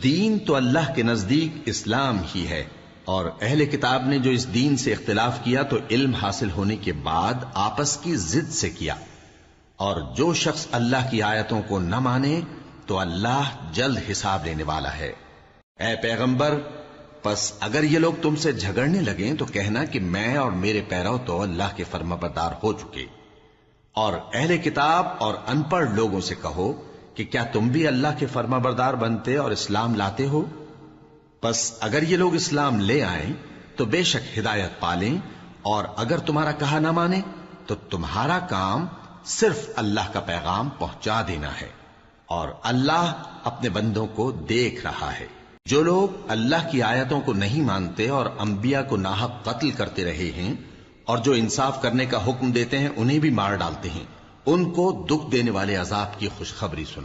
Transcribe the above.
दीन तो अल्लाह के नजदीक इस्लाम ही है, और अहले किताब ने जो इस दीन से इख्तिलाफ किया तो इल्म हासिल होने के बाद आपस की जिद से किया। और जो शख्स अल्लाह की आयतों को न माने तो अल्लाह जल्द हिसाब लेने वाला है। ऐ पैगंबर, बस अगर ये लोग तुमसे झगड़ने लगे तो कहना कि मैं और मेरे पैरव तो अल्लाह के फर्माबरदार हो चुके। और अहले किताब और अनपढ़ लोगों से कहो कि क्या तुम भी अल्लाह के फर्माबरदार बनते और इस्लाम लाते हो? बस अगर ये लोग इस्लाम ले आए तो बेशक हिदायत पालें, और अगर तुम्हारा कहा ना माने तो तुम्हारा काम सिर्फ अल्लाह का पैगाम पहुंचा देना है, और अल्लाह अपने बंदों को देख रहा है। जो लोग अल्लाह की आयतों को नहीं मानते और अंबिया को नाहक कत्ल करते रहे हैं, और जो इंसाफ करने का हुक्म देते हैं उन्हें भी मार डालते हैं, उनको दुख देने वाले अजाब की खुशखबरी सुनो।